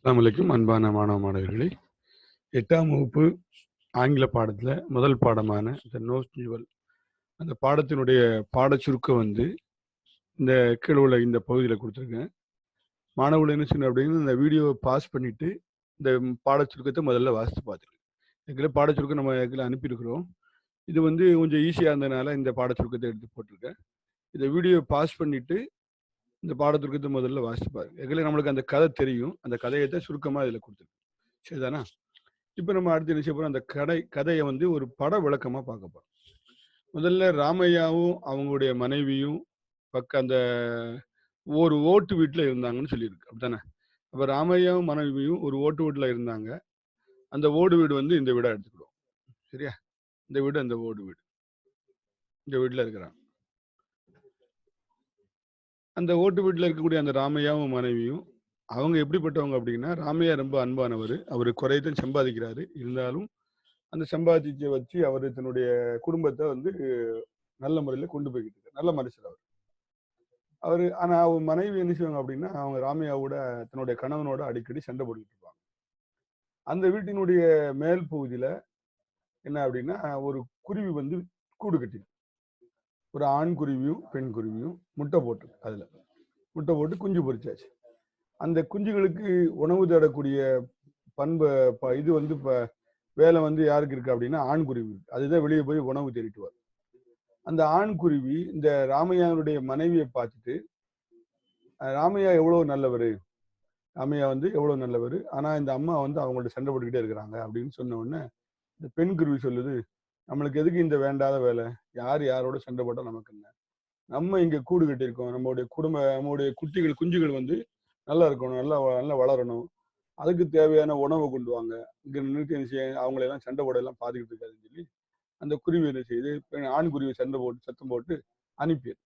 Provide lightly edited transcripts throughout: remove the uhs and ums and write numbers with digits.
அஸ்ஸலாமு அலைக்கும் அன்பான மாணவ மாணவர்களே, 8ஆம் வகுப்பு ஆங்கில பாடத்துல முதல் பாடமான த நோஸ் நியூவல் அந்த பாடத்தினுடைய பாடச் சுருக்கம் வந்து இந்த கீழ உள்ள இந்த பகுதியில குடுத்துருக்கேன். மாணவர்கள் என்ன செய்யணும் அப்படின்னா, இந்த வீடியோவ பாஸ் பண்ணிட்டு, இந்த பாடச் சுருக்கத்த முதல்ல வாசித்து பார்த்துருங்க. ஏற்கனவே பாடச் சுருக்கம் நம்ம ஏற்கனவே அனுப்பியிருக்கிறோம். இது வந்து கொஞ்சம் ஈஸியா இருந்ததுனால இந்த பாடச் சுருக்கத்த எடுத்து போட்டிருக்கேன். இந்த வீடியோவ பாஸ் பண்ணிட்டு, இந்த பாடச் சுருக்கத்த முதல்ல வாசித்து பாருங்க. ஏற்கனவே நம்மளுக்கு அந்த கதை தெரியும். அந்த கதையத்தான் சுருக்கமா இதுல குடுத்துருக்கேன். சரிதானா? இப்ப நம்ம அடுத்து என்ன செய்ய போறோம், அந்த கதைய வந்து ஒரு பட விளக்கமா பார்க்க போறோம். முதல்ல ராமையாவும் அவங்களுடைய மனைவியும் அந்த ஒரு ஓட்டு வீட்ல இருந்தாங்கன்னு சொல்லியிருக்கு. அப்படித்தானே? அப்ப ராமையாவும் மனைவியும் ஒரு ஓட்டு வீட்ல இருந்தாங்க. அந்த ஓடு வீடு வந்து இந்த வீடா எடுத்துக்கிடுவோம். சரியா? இந்த வீடு அந்த ஓடு வீடு. இந்த வீட்ல இருக்கிறாங்க. அந்த ஓட்டு வீட்ல இருக்கக்கூடிய அந்த ராமையாவும் மனைவியும் அவங்க எப்படிப்பட்டவங்க அப்படின்னா, ராமையா ரொம்ப அன்பானவரு. அவரு குறையத்தான் சம்பாதிக்கிறாரு. இருந்தாலும் அந்த சம்பாதிச்ச வச்சு அவரு தன்னுடைய குடும்பத்த வந்து நல்ல முறையில கொண்டு போய்க்கிட்டு இருக்காரு. நல்ல மனுஷர் அவரு. ஆனா அவங்க மனைவி என்ன செய்வாங்க அப்படின்னா, அவங்க ராமையாவோட தன்னுடைய கணவனோட அடிக்கடி சண்டை போட்டுக்கிட்டு இருப்பாங்க. அந்த வீட்டினுடைய மேல் பகுதியில என்ன அப்படின்னா, ஒரு குருவி வந்து கூடு கட்டியிருக்கு. ஒரு ஆண் குருவியும், பெண் குருவியும் முட்டை போட்டிருக்கு அதுல. முட்டை போட்டு குஞ்சு பொரிச்சாச்சு. அந்த குஞ்சுகளுக்கு உணவு தேடக்கூடிய பண்பு இது வந்து வேலை வந்து யாருக்கு இருக்கு அப்படின்னா, ஆண் குருவி இருக்கு. அதுதான் வெளிய போய் உணவு தேடிட்டு வரும். அந்த ஆண் குருவி இந்த ராமையானுடைய மனைவிய பார்த்துட்டு, ராமையா எவ்வளவு நல்லவரு. ராமையா வந்து எவ்வளவு நல்லவரு. ஆனா இந்த அம்மா வந்து அவங்கள்ட்ட சண்டை போட்டுக்கிட்டே இருக்கிறாங்க அப்படின்னு சொன்ன உடனே, இந்த பெண் குருவி சொல்லுது, நம்மளுக்கு எதுக்கு இந்த வேண்டாத வேலை? யார் யாரோட சண்டை போட்டா நமக்கு என்ன? நம்ம இங்க கூடு கட்டியிருக்கோம். நம்முடைய குட்டிகள், குஞ்சுகள் வந்து நல்லா இருக்கணும். நல்லா வளரணும். அதுக்கு தேவையான உணவ கொண்டு வாங்க. இங்க நின்னுட்டு என்ன செய்ய அவங்கள எல்லாம் சண்டை போட எல்லாம் பார்த்துக்கிட்டு இருக்காதுன்னு சொல்லி, அந்த குருவி என்ன செய்யுது, ஆண் குருவி சத்தம் போட்டு அனுப்பிருது.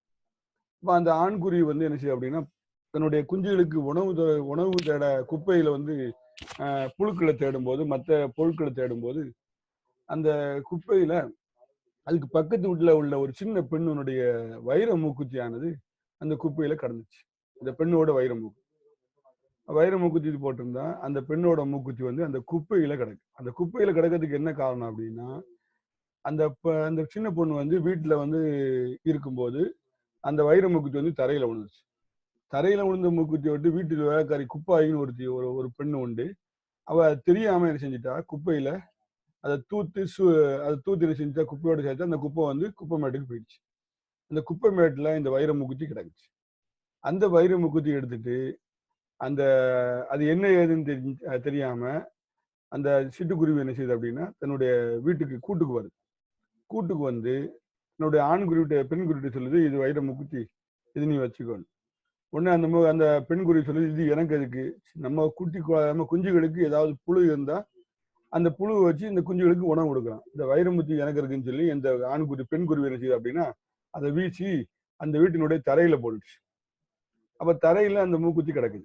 அப்ப அந்த ஆண் குருவி வந்து என்ன செய்யும் அப்படின்னா, தன்னுடைய குஞ்சுகளுக்கு உணவு தேட குப்பையில வந்து புழுக்கள தேடும்போது, மத்த பொருட்கள தேடும்போது, அந்த குப்பையில அதுக்கு பக்கத்து வீட்ல உள்ள ஒரு சின்ன பெண்ணுனுடைய வைர மூக்குத்தியானது அந்த குப்பையில கடந்துச்சு. அந்த பெண்ணோட வைர மூக்குத்தி போட்டிருந்தா, அந்த பெண்ணோட மூக்குத்தி வந்து அந்த குப்பையில கிடக்கு. அந்த குப்பையில கிடக்கிறதுக்கு என்ன காரணம் அப்படின்னா, அந்த சின்ன பொண்ணு வந்து வீட்ல வந்து இருக்கும்போது, அந்த வைர மூக்குத்தி வந்து தரையில விழுந்துச்சு. தரையில விழுந்த மூக்குத்திய விட்டு வீட்டுக்கு வேலைக்காரி குப்பாயின்னு ஒரு ஒரு பெண்ணு உண்டு. அவ தெரியாம என்ன செஞ்சுட்டா, குப்பையில அத தூத்து அத தூத்தி என்ன செஞ்சுட்டா, குப்பையோட சேர்த்து அந்த குப்பை வந்து குப்பை மேட்டுக்கு போயிடுச்சு. அந்த குப்பை மேட்டுல இந்த வைர மூக்குத்தி கிடக்குச்சு. அந்த வைர மூக்குத்தி எடுத்துட்டு, அந்த அது என்ன ஏதுன்னு தெரியாம, அந்த சிட்டுக்குருவி என்ன செய்யுது அப்படின்னா, தன்னுடைய கூட்டுக்கு வருது. கூட்டுக்கு வந்து தன்னுடைய ஆண் குருவிட்ட பெண் குருவிட்ட சொல்லுது, "இது வைர மூக்குத்தி. இது நீ வச்சுக்கோன்னு." உடனே அந்த பெண் குருவி சொல்லுது, "இது எனக்கு எதுக்கு? நம்ம குஞ்சுகளுக்கு ஏதாவது புழு இருந்தா, அந்த புழுவ வச்சு இந்த குஞ்சுகளுக்கு உணவு கொடுக்கலாம். இந்த வைரமுத்து எனக்கு இருக்குன்னு சொல்லி இந்த பெண் குருவி என்ன செய்யுது அப்படின்னா, அத வீசி அந்த வீட்டினுடைய தரையில போட்டுச்சு. அப்ப தரையில அந்த மூக்குத்தி கிடக்குது.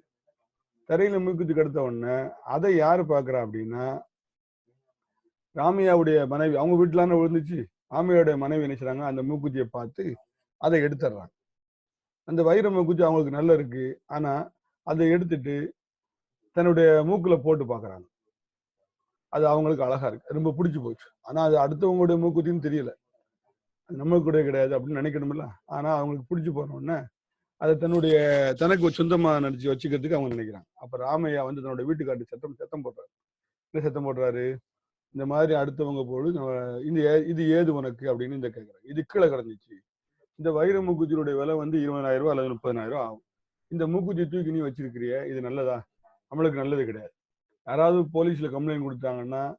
தரையில மூக்குத்தி கிடந்த உடனே, அதை யாரு பார்க்கிறா அப்படின்னா, ராமையாவுடைய மனைவி. அவங்க வீட்டுல விழுந்துச்சு. ராமையாவுடைய மனைவி என்ன செய்றாங்க, அந்த மூக்குத்திய பார்த்து அதை எடுத்துடுறாங்க. அந்த வைர மூக்குத்தி அவங்களுக்கு நல்லா இருக்கு. ஆனா, அதை எடுத்துட்டு தன்னுடைய மூக்குல போட்டு பார்க்குறாங்க. அது அவங்களுக்கு அழகா இருக்கு. ரொம்ப புடிச்சு போச்சு. ஆனா, அது அடுத்தவங்களுடைய மூக்குத்தின்னு தெரியல. அது நம்ம கூட கிடையாது அப்படின்னு நினைக்கணும்ல. ஆனா, அவங்களுக்கு புடிச்சு போன உடனே, அத தனக்கு சொந்தமா நடிச்சு வச்சுக்கிறதுக்கு அவங்க நினைக்கிறாங்க. அப்ப ராமையா வந்து தன்னோட வீட்டுக்காரருக்கு சத்தம் போடுறாரு. என்ன சத்தம் போடுறாரு? இந்த மாதிரி அடுத்தவங்க பொருள் இது ஏது உனக்கு அப்படின்னு கேட்கிறாரு. இது கீழ கிடந்துச்சு. இந்த வைர மூக்குத்தியோட விலை வந்து ரூ. 20,000 அல்லது 30,000 ஆகும். இந்த மூக்குத்தி தூக்கி நீ வச்சிருக்கிறியே, இது நல்லதா? நம்மளுக்கு நல்லது கிடையாது. யாராவது போலீஸ்ல கம்ப்ளைண்ட் குடுத்தாங்கன்னா,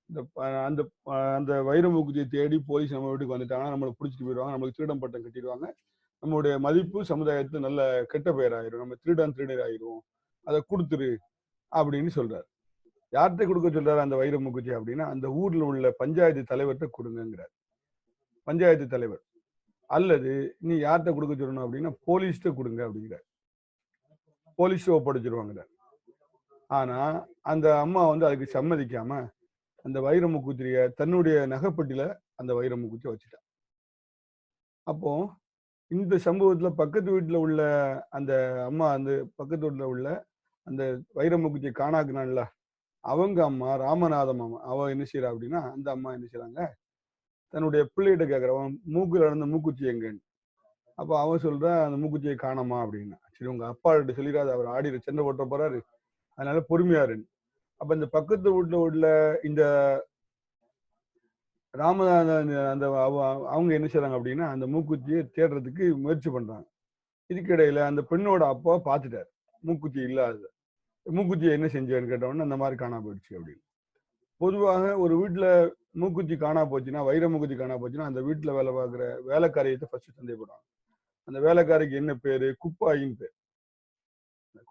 இந்த ப அந்த அந்த வைர மூக்குத்திய தேடி போலீஸ் நம்ம வீட்டுக்கு வந்துட்டாங்கன்னா, நம்மள புடிச்சுட்டு போயிருவாங்க. நம்மளுக்கு திருடன் பட்டம் கட்டிருவாங்க. நம்முடைய மதிப்பு சமுதாயத்துல நல்ல கெட்ட பெயர் ஆயிரும். நம்ம திருடர் ஆயிருவோம். அத குடுத்துரு அப்படின்னு சொல்றாரு. யார்ட்ட குடுக்க சொல்றாரு அந்த வைர மூக்குத்தி அப்படின்னா, அந்த ஊர்ல உள்ள பஞ்சாயத்து தலைவர்ட்ட குடுங்கங்கிறார். பஞ்சாயத்து தலைவர். அல்லது நீ யார்ட்ட குடுக்க சொல்லணும் அப்படின்னா, போலீஸ்ட்ட குடுங்க அப்படிங்கிறார். போலீஸ்ட்ட ஒப்படைச்சுருவாங்கிறார். ஆனா, அந்த அம்மா வந்து அதுக்கு சம்மதிக்காம, அந்த வைர மூக்குத்திய தன்னுடைய நகைப்பெட்டியில அந்த வைர மூக்குத்திய வச்சுட்டா. அப்போ இந்த சம்பவத்துல பக்கத்து வீட்ல உள்ள அந்த அம்மா வந்து பக்கத்து வீட்ல உள்ள அந்த வைரமுகத்தை காணாக்குனான்ல, அவங்க அம்மா ராமநாதம் அம்மா அவ என்ன செய்யறா அப்படின்னா, அந்த அம்மா என்ன செய்றாங்க, தன்னுடைய பிள்ளைகிட்ட கேட்கறா, "உன் மூக்குல இருந்த மூக்குத்தி எங்கன்னு?" அப்ப அவன் சொல்றா, "அந்த மூக்குத்தியை காணோமா" அப்படின்னா. சரி உங்க அப்பா கிட்ட சொல்லிடாத, அவர் ஆடி சண்டை போட்ட போறாரு, அதனால பொறுமையா இரு. அப்ப இந்த பக்கத்து வீட்ல உள்ள இந்த ராமநாதன் அந்த அவங்க என்ன செய்றாங்க அப்படின்னா, அந்த மூக்குத்திய தேடுறதுக்கு முயற்சி பண்றாங்க. இதுக்கிடையில அந்த பெண்ணோட அப்பா பார்த்துட்டாரு. மூக்குத்தி இல்லாதத. மூக்குத்திய என்ன செஞ்சேன்னு கேட்ட உடனே, "இந்த மாரி காணாம போயிடுச்சு" அப்படின்னு. பொதுவாக ஒரு வீட்ல மூக்குத்தி காணாம போச்சுன்னா, வைர மூக்குத்தி காணாம போச்சுன்னா, அந்த வீட்ல வேலை பார்க்கிற வேலைக்காரியத்த ஃபர்ஸ்ட் சந்தேகப்படுவாங்க. அந்த வேலைக்காரிக்கு என்ன பேரு? குப்பாயின்னு பேரு.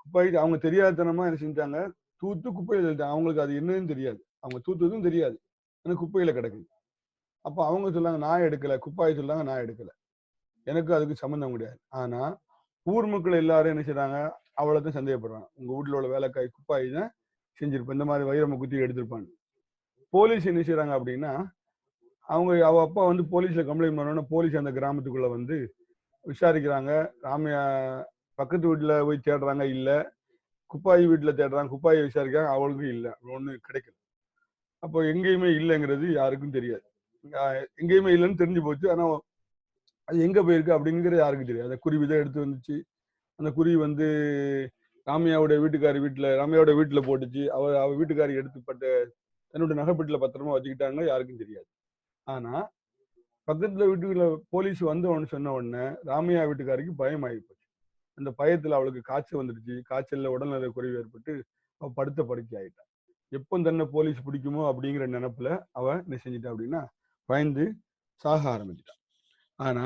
குப்பாயி அவங்க தெரியாத்தனமா என்ன செஞ்சுட்டாங்க, தூத்து குப்பையில தள்ளிட்டாங்க. அவங்களுக்கு அது என்னன்னு தெரியாது. அவங்க தூத்துவதும் தெரியாது. ஆனா குப்பையில கிடக்குது. அப்ப அவங்க சொன்னாங்க, "நான் எடுக்கல." குப்பாயி சொன்னாங்க, "நான் எடுக்கல. எனக்கு அதுக்கு சம்மந்தம் கிடையாது." ஆனா, ஊர் மக்கள் எல்லாரும் என்ன செய்றாங்க, அவள தான் சந்தேகப்படுறாங்க. உங்க வீட்ல உள்ள வேலைக்காரி குப்பாயி தான் செஞ்சிருப்பா. இந்த மாரி வைர மூக்குத்தி எடுத்திருப்பான்னு. போலீஸ் என்ன செய்றாங்க அப்படின்னா, அவ அப்பா வந்து போலீஸ்ல கம்ப்ளைண்ட் பண்ணோனே, போலீஸ் அந்த கிராமத்துக்குள்ள வந்து விசாரிக்கிறாங்க. ராமையா பக்கத்து வீட்ல போய் தேடுறாங்க, இல்ல. குப்பாயி வீட்ல தேடுறாங்க, குப்பாய விசாரிக்கிறாங்க, அவளுக்கும் இல்ல. ஒண்ணும் கிடைக்கல. அப்போ எங்கேயுமே இல்லங்கிறது யாருக்கும் தெரியாது. அ எங்கேயுமே இல்லன்னு தெரிஞ்சு போச்சு. ஆனா, அது எங்க போயிருக்கு அப்படிங்கிறது யாருக்கும் தெரியாது. அந்த குருவி தான் எடுத்து வந்துச்சு. அந்த குருவி வந்து ராமையாவோட வீட்ல போட்டுச்சு. அவ வீட்டுக்காரி எடுத்து தன்னுடைய நகைப்பெட்டியில பத்திரமா வச்சுக்கிட்டாங்க. யாருக்கும் தெரியாது. ஆனா, பக்கத்துல வீட்டுக்குள்ள போலீஸ் வந்தோன்னு சொன்ன உடனே, ராமையா வீட்டுக்காரிக்கு பயம் ஆயிப்போச்சு. அந்த பயத்துல அவளுக்கு காய்ச்சல் வந்துடுச்சு. காய்ச்சல்ல உடல்நல குறைவு ஏற்பட்டு, அவ படுத்த படுக்கை ஆயிட்டா. எப்போ தன்னை போலீஸ் பிடிக்குமோ அப்படிங்கிற நினைப்புல அவ என்ன செஞ்சுட்டா அப்படின்னா, பயந்து சாக ஆரம்பிச்சுட்டா. ஆனா,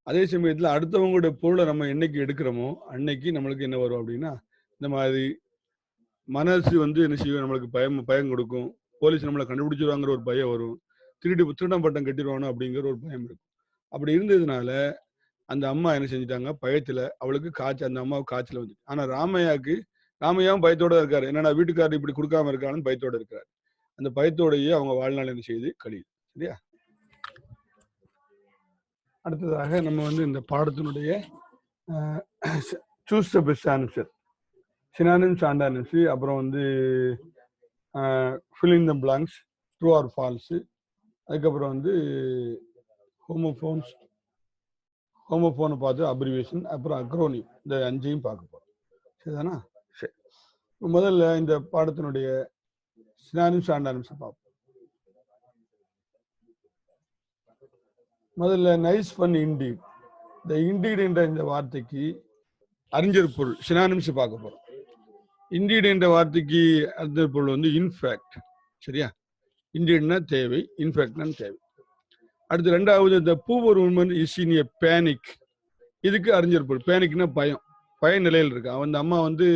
அதே சமயத்துல அடுத்தவங்களுடைய பொருள நம்ம என்னைக்கு எடுக்கிறோமோ, அன்னைக்கு நம்மளுக்கு என்ன வரும் அப்படின்னா, இந்த மாதிரி மனசு வந்து என்ன செய்யும், நம்மளுக்கு பயம் கொடுக்கும். போலீஸ் நம்மள கண்டுபிடிச்சுருவாங்கிற ஒரு பயம் வரும். திருடன் பட்டம் கட்டிருவானோ அப்படிங்கிற ஒரு பயம் இருக்கும். அப்படி இருந்ததுனால, அந்த அம்மா என்ன செஞ்சுட்டாங்க, பயத்துல அவளுக்கு அந்த அம்மாவுக்கு காய்ச்சல் வந்துச்சு. ஆனா ராமையாவும் பயத்தோட தான் இருக்காரு. என்னடா வீட்டுக்காரர் இப்படி குடுக்காம இருக்கான்னு பயத்தோட இருக்கிறாரு. அந்த பயத்தோடயே அவங்க வாழ்நாள் என்ன செய்யுது, கழியுது. சரியா? அடுத்ததாக நம்ம வந்து இந்த பாடத்தினுடைய choose the best answer, synonyms, antonyms, அப்புறம் வந்து fill in the blanks, true or false, அதுக்கப்புறம் வந்து ஹோமோஃபோனை பார்த்து அப்ரிவேஷன், அப்புறம் அக்ரோனிம், இந்த 5ஐயும் பார்க்க போறோம். சரிதானா? சரி. முதல்ல இந்த பாடத்தினுடைய சினானிம்ஸ், ஆண்டானிம்ஸ் பார்ப்போம். முதல்ல நைஸ் ஃபன் இண்டீட். இந்த இண்டீட் என்ற இந்த வார்த்தைக்கு அறிஞர் பொருள் சினானிம்ஸ் பார்க்க போறோம். இண்டீட் என்ற வார்த்தைக்கு அறிஞர் பொருள் வந்து இன்ஃபேக்ட். சரியா? இண்டீட்னா தேவை, இன்ஃபேக்ட்னா தேவை. அடுத்து ரெண்டாவது, இந்த poor woman is in a panic. இதுக்கு அறிஞர் பொருள். பேனிக்னா பயம், பய நிலையில் இருக்கு. அந்த அம்மா வந்து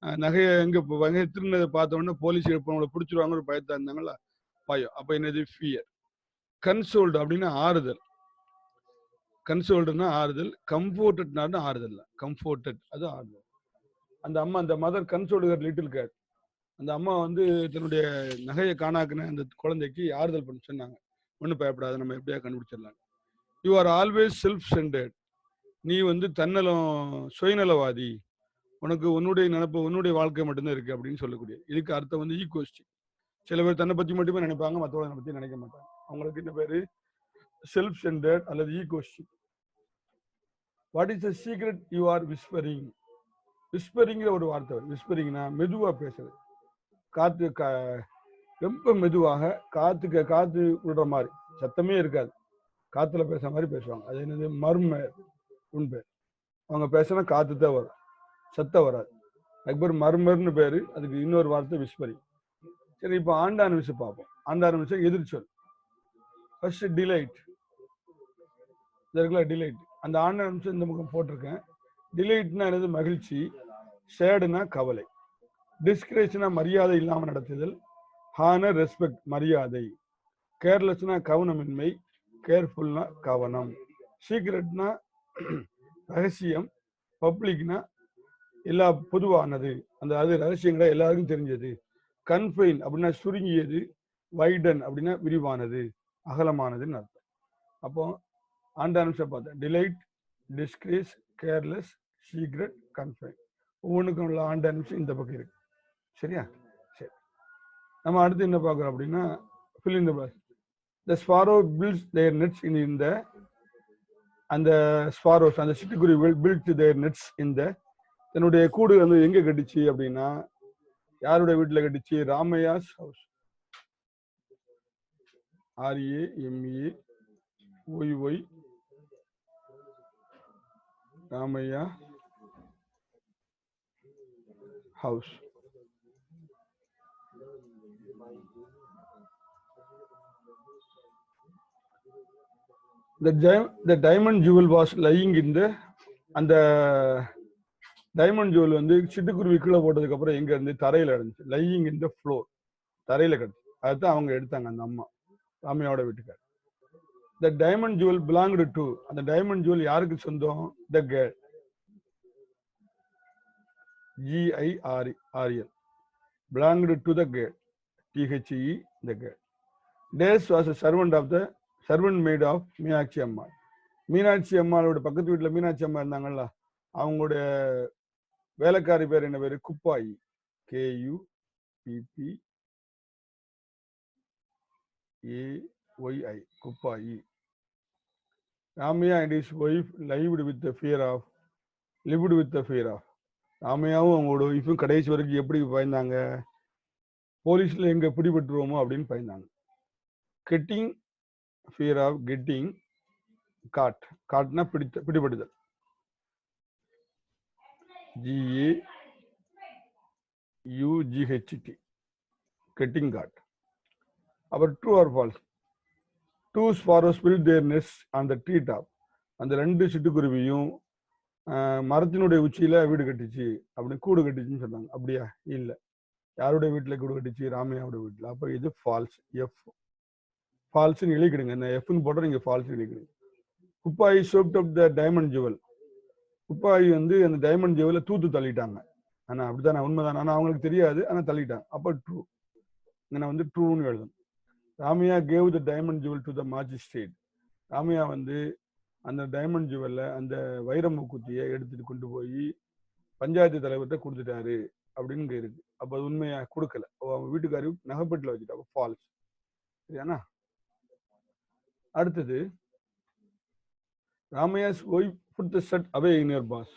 நகையை திருநதை பார்த்த உடனே போலீஸ் அவங்களை பிடிச்சிருவாங்க ஒரு பயத்தா இருந்தாங்களா, பயம். அப்ப என்னது? ஃபியர். கன்சோல்டு அப்படின்னா ஆறுதல். கன்சோல்டுனா ஆறுதல். கம்ஃபோர்டட்னா ஆறுதல். கம்ஃபோர்டட் அது ஆறுதல். அந்த மதர் கன்சோல்டு லிட்டில் கேட். அந்த அம்மா வந்து தன்னுடைய நகையை காணாக்குன அந்த குழந்தைக்கு ஆறுதல் பண்ண சொன்னாங்க. ஒன்றும் பயப்படாத, நம்ம எப்படியா கண்டுபிடிச்சிடலாம். You are always self centred. நீ வந்து தன்னலம், சுயநலவாதி. உனக்கு உன்னுடைய நினைப்பு, உன்னுடைய வாழ்க்கை மட்டும்தான் இருக்கு அப்படின்னு சொல்லக்கூடிய. இதுக்கு அர்த்தம் வந்து ஈகோஸ்டி. சில பேர் தன்னை பத்தி மட்டுமே நினைப்பாங்க, மற்றவங்களை பத்தி நினைக்க மாட்டாங்க. அவங்களுக்கு என்ன பேரு? செல்ஃப் சென்டர்ட் அல்லது ஈகோஸ்டி. What is the secret you are whispering? விஸ்பரிங்கிற ஒரு வார்த்தை. விஸ்பரிங்னா மெதுவா பேசுறது. ரொம்ப மெதுவாக காத்து விடுற மாதிரி, சத்தமே இருக்காது, காத்துல பேசுற மாதிரி பேசுவாங்க. அது என்னது? மர்மர். பேர். அவங்க பேசினா காத்து தான் வரும், சத்தம் வராது. அதுக்கு பேர் மர்மர்னு பேரு. அதுக்கு இன்னொரு வார்த்தை விஸ்பரிங். சரி, இப்போ ஆண்டான விஷயம் பார்ப்போம். ஆண்டான விஷயம் எதிர்ச்சொல். First delight. டிலைட். அந்த ஆண்டான விஷயம் இந்த பக்கம் போட்டிருக்கேன். டிலைட்னா என்னது? மகிழ்ச்சி. சேடுனா கவலை. டிஸ்கிரேஷனா மரியாதை இல்லாம நடத்துதல். ஹானர், ரெஸ்பெக்ட், மரியாதை. கேர்லெஸ்னா கவனமின்மை. கேர்ஃபுல்னா கவனம். சீக்ரெட்னா ரகசியம். பப்ளிக்னா எல்லா பொதுவானது, அது ரகசியங்களா எல்லாருக்கும் தெரிஞ்சது. கன்ஃபைன் அப்படின்னா சுருங்கியது. வைடன் அப்படின்னா விரிவானது, அகலமானதுன்னு அர்த்தம். அப்போ ஆண்டான பார்த்தேன். Delight, disgrace, careless, secret, confine. ஒவ்வொன்றுக்கும் உள்ள ஆண்டு அனுப்பிச்சு இந்த பக்கம் இருக்கு. சரியா? சரி, நம்ம அடுத்து என்ன பார்க்குறோம் அப்படின்னா, fill in the blanks. The sparrow builds their nets in the அந்த ஸ்பாரோஸ் அந்த சிட்டுக்குருவிகள் built their nets in the தன்னுடைய கூடு வந்து எங்க கட்டிச்சு அப்படின்னா யாருடைய வீட்டுல கட்டிச்சு? Ramaiah's house. RAMAOY Ramaiah house. The diamond jewel was lying in the அந்த டைமண்ட் ஜுவல் வந்து சிட்டுக்குருவி கீழே போட்டதுக்கு அப்புறம் எங்க இருந்து? தரையில இருந்துச்சு. லையிங் இன் த ஃப்ளோர், தரையில கிடச்சு. அதுதான் அவங்க எடுத்தாங்க அந்த அம்மா, ராமையாவோட வீட்டுக்கார். The diamond jewel belonged to, அந்த டைமண்ட் ஜுவல் யாருக்கு சொந்தம்? The girl. GIRL belonged to the girl. THE, the girl. Des was a servant maid of Meenakshi அம்மாள். மீனாட்சி அம்மாளோட பக்கத்து வீட்டுல மீனாட்சி அம்மா இருந்தாங்கல்ல, அவங்களுடைய வேலைக்காரி பேர் என்ன பேரு? Kuppayi. KUPPAYI, Kuppayi. Ramaiah and his wife lived with the fear of. ராமையாவும் அவங்களோட ஒய்ஃபும் கடைசி வரைக்கும் எப்படி பயந்தாங்க? போலீஸ்ல எங்க பிடிபட்டுருவோமோ அப்படின்னு பயந்தாங்க. Getting, fear of getting caught. காட்னா பிடிபடுதல். GAUGHT, getting caught. அப்புறம் true or false? Two sparrows built their nests on the tree top. அந்த ரெண்டு சிட்டுக்குருவியும் மரத்தினுடைய உச்சியில வீடு கட்டிச்சு அப்படின்னு கூடு கட்டிச்சுன்னு சொன்னாங்க. அப்படியா? இல்ல. யாருடைய வீட்டுல கூடு கட்டிச்சு? ராமையாவோட வீட்டுல. அப்ப இது ஃபால்ஸ். எஃப் ஃபால்ஸ்ன்னு எழுதிக்கிடுங்க. இந்த எஃப்னு போடுற நீங்க ஃபால்ஸ் எழுதிக்கிடுங்க. Kuppayi swept up the diamond jewel. Kuppayi வந்து அந்த டைமண்ட் ஜுவலை தூத்து தள்ளிட்டாங்க. ஆனா அப்படித்தானே? உண்மைதானே? ஆனா அவங்களுக்கு தெரியாது, ஆனா தள்ளிட்டாங்க. அப்ப ட்ரூ. இங்க வந்து ட்ரூன்னு எழுதணும். Ramaiah gave the diamond jewel to the magistrate. Ramaiah வந்து அந்த டைமண்ட் ஜுவல்ல அந்த வைர மூக்குத்தியை எடுத்துட்டு கொண்டு போய் பஞ்சாயத்து தலைவர்கிட்ட கொடுத்துட்டாரு அப்படின்னு இருக்கு. அப்ப அது உண்மையா? கொடுக்கல. அவங்க வீட்டுக்காரி நகைப்பட்டில வச்சுட்டாங்க. ஃபால்ஸ். சரியானா? அடுத்தது, Ramaiah's wife put the shirt away in your purse.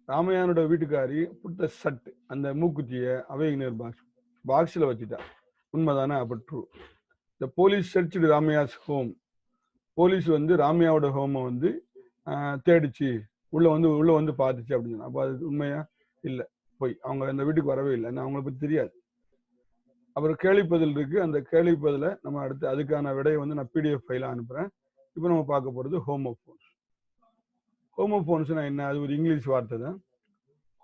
ராமையானோட வீட்டுக்காரி புட் த ஷர்ட், அந்த மூக்குத்தியை அவே இன் யுவர் பாக்ஸ், பாக்ஸ்ல வச்சுட்டா. உண்மைதானே? அப்ப true. The police searched Ramaiah's home. Police வந்து ராமையாவோட ஹோமை வந்து தேடிச்சு, உள்ள வந்து பார்த்துச்சு அப்படின்னு. அப்போ அது உண்மையா? இல்லை, போய். அவங்க அந்த வீட்டுக்கு வரவே இல்லை, அவங்களை பத்தி தெரியாது. அப்புறம் கேள்விப்பதில் இருக்கு. அந்த கேள்விப்பதில நம்ம அடுத்து அதுக்கான விடையை வந்து நான் PDF ஃபைலா அனுப்புறேன். இப்போ நம்ம பார்க்க போறது ஹோமோஃபோன்ஸ். ஹோமோஃபோன்ஸ்னா என்ன? அது ஒரு இங்கிலீஷ் வார்த்தை தான்.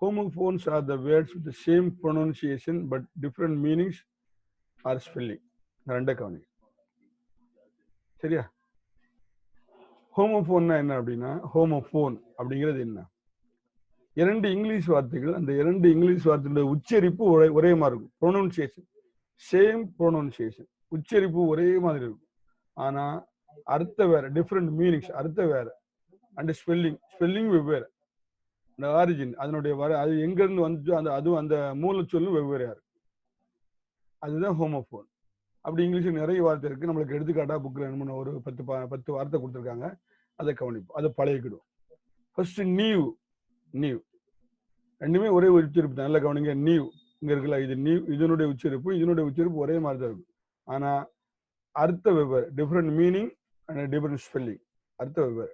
Homophones are the words with same pronunciation but different meanings or spelling. ரெண்டே கவனி. சரியா? ஹோமோஃபோன்னா என்ன அப்படின்னா, ஹோமோஃபோன் அப்படிங்கிறது என்ன? இரண்டு இங்கிலீஷ் வார்த்தைகள், அந்த இரண்டு இங்கிலீஷ் வார்த்தைகளோட உச்சரிப்பு ஒரே மாதிரி இருக்கும். ப்ரொனன்சியேஷன் சேம் ப்ரொனன்சியேஷன், உச்சரிப்பு ஒரே மாதிரி இருக்கும். ஆனா அர்த்தம் வேற, டிஃப்ரெண்ட் மீனிங்ஸ், அர்த்தம் வேற. அண்ட் ஸ்பெல்லிங் வெவ்வேறு. அந்த ஆரிஜின், அதனுடைய அது எங்க இருந்து வந்து அதுவும் அந்த மூலச்சொல்லும் வெவ்வேறையா இருக்கு. அதுதான் ஹோமோஃபோன். அப்படி இங்கிலீஷ் நிறைய வார்த்தை இருக்கு. நம்மளுக்கு எடுத்துக்காட்டா புக்ல ஒரு 10 வார்த்தை கொடுத்துருக்காங்க. அதை கவனிப்போம், அதை பழகிக்கிடும். First new. ரெண்டுமே ஒரே உச்சரிப்பு தான். நல்லா கவனிங்க. நியூ இங்க இருக்குல்ல, இது நியூ, இதனுடைய உச்சரிப்பு ஒரே மாதிரி தான் இருக்கும். ஆனா அர்த்த வெவ்வேறு, different meaning and different spelling, அர்த்த வெவ்வேறு.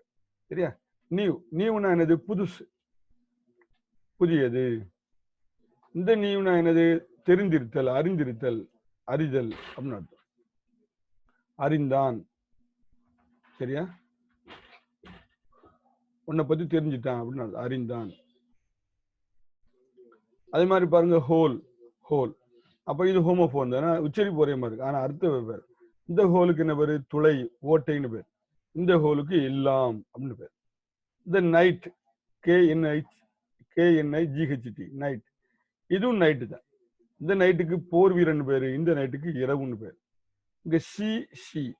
சரியா? நியூனா என்னது? புதுசு, புதியது. இந்த நியூனா என்னது? தெரிந்திருத்தல், அறிந்திருத்தல், அறிதல் அப்படின்னு அர்த்தம். அறிந்தான். சரியா? உன்னை பத்தி தெரிஞ்சுட்டான் அப்படின்னு அறிந்தான். அதே மாதிரி பாருங்க, ஹோல். அப்ப இது ஹோமோஃபோன் தானே, உச்சரிப்பு ஒரே மாதிரி இருக்கு, ஆனா அர்த்தம் வெவ்வேறு. இந்த ஹோலுக்கு என்ன பேரு? துளை, ஓட்டைன்னு பேர். இந்த ஹோலுக்கு எல்லாம் அப்படின்னு பேர். இந்த நைட், KNIGHT, நைட், இதுவும் நைட்டு தான். இந்த நைட்டுக்கு போர் வீரன் பேரு, இந்த நைட்டுக்கு இரவுன்னு பேர். இங்க சி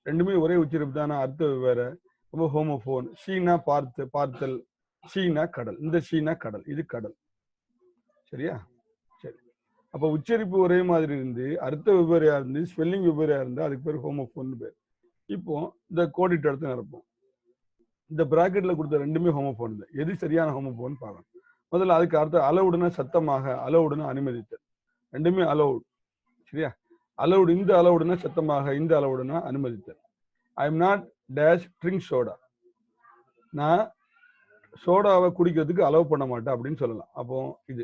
ரெண்டுமே ஒரே உச்சரிப்பு தானே, அர்த்தம் வெவ்வேறு. ரொம்ப ஹோமோஃபோன். சீனா பார்த்தல், சீனா கடல். இந்த சீனா கடல், இது கடல். சரியா? சரி. அப்ப உச்சரிப்பு ஒரே மாதிரி இருந்து அர்த்த வெவ்வேறையா இருந்து ஸ்பெல்லிங் வெவ்வேறையா இருந்தா அதுக்கு பேர் ஹோமோஃபோன் பேர். இப்போ இந்த கோடிட்ட இடத்த நிரப்போம். இந்த பிராக்கெட்ல கொடுத்த ரெண்டுமே ஹோமோஃபோன் தான். எது சரியான ஹோமோஃபோன் பார்க்கணும். முதல்ல அதுக்கு அர்த்தம் அலவுடுனா சத்தமாக, அலவுடுனா அனுமதித்தல். ரெண்டுமே அலவுட். சரியா? அலவுட் இந்த அலவுடுனா சத்தமாக, இந்த அலவுடுனா அனுமதித்தல். I am not dash drink soda. நான் சோடாவை குடிக்கிறதுக்கு அலோவ் பண்ண மாட்டேன் அப்படின்னு சொல்லலாம். அப்போ இது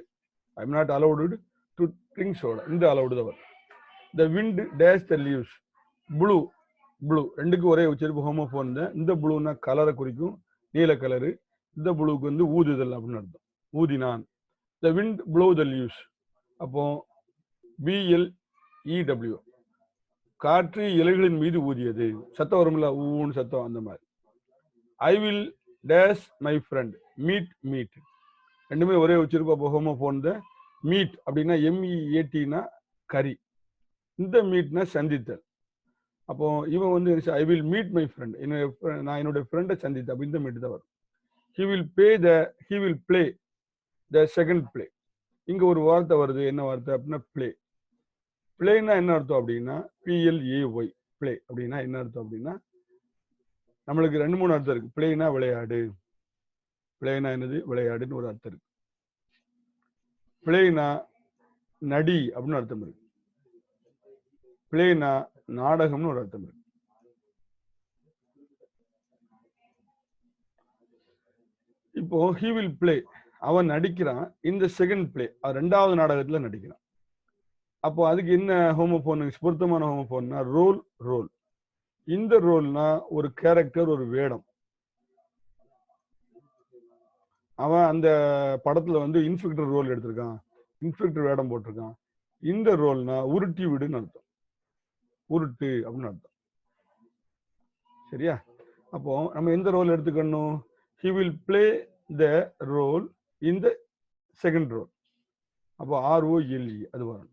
ஐ am not allowed to drink soda. இந்த அலவுடு தான் வரும். The wind dash the leaves. Blue blue ரெண்டுக்கும் ஒரே உச்சரிப்பு ஹோமோஃபோன் தான். இந்த ப்ளூனா கலரை குறிக்கும், நீல கலரு. இந்த ப்ளூக்கு வந்து ஊதுதல் அப்படின்னு அர்த்தம். ஊதினான். The wind blow the leaves. அப்போ BLEW. காற்று இலைகளின் மீது ஊதியது. சத்தம் வரும்ல, ஊன்னு சத்தம் அந்த மாதிரி. I will dash my friend. Meet. ரெண்டுமே ஒரே உச்சரிப்பு. அப்போ ஹோமோஃபோன் தான். மீட் அப்படின்னா MEATனா கறி. இந்த மீட்னா சந்தித்தல். அப்போ இவன் வந்து I will meet my friend. நான் என்னுடைய ஃப்ரெண்டை சந்தித்தேன். அப்போ இந்த மீட் தான் வரும். He will play the second play. இங்க ஒரு வார்த்தை வருது. என்ன வார்த்தை அப்படின்னா பிளே. பிளேனா என்ன அர்த்தம் அப்படின்னா PLAY. பிளே அப்படின்னா என்ன அர்த்தம் அப்படின்னா நம்மளுக்கு 2-3 அர்த்தம் இருக்கு. பிளேனா விளையாடு. பிளேனா என்னது? விளையாடுன்னு ஒரு அர்த்தம் இருக்கு. பிளேனா நடி அப்படின்னு அர்த்தம் இருக்கு. பிளேனா நாடகம்னு ஒரு அர்த்தம் இருக்கு. இப்போ ஹி வில் பிளே, அவன் நடிக்கிறான். இந்த செகண்ட் பிளே, ரெண்டாவது நாடகத்துல நடிக்கிறான். அப்போ அதுக்கு என்ன ஹோமோஃபோன் பொருத்தமான ஹோமோஃபோன்னா ரோல். இந்த ரோல்னா ஒரு கேரக்டர், ஒரு வேடம். அவன் அந்த படத்துல வந்து இன்ஸ்பெக்டர் ரோல் எடுத்திருக்கான், இன்ஸ்பெக்டர் வேடம் போட்டிருக்கான். இந்த ரோல்னா உருட்டி விடுன்னு அர்த்தம். உருட்டு அப்படின்னு அர்த்தம். சரியா? அப்போ நம்ம எந்த ரோல் எடுத்துக்கணும்? He will play the role in the second role. அப்போ ROLE அது வரும்.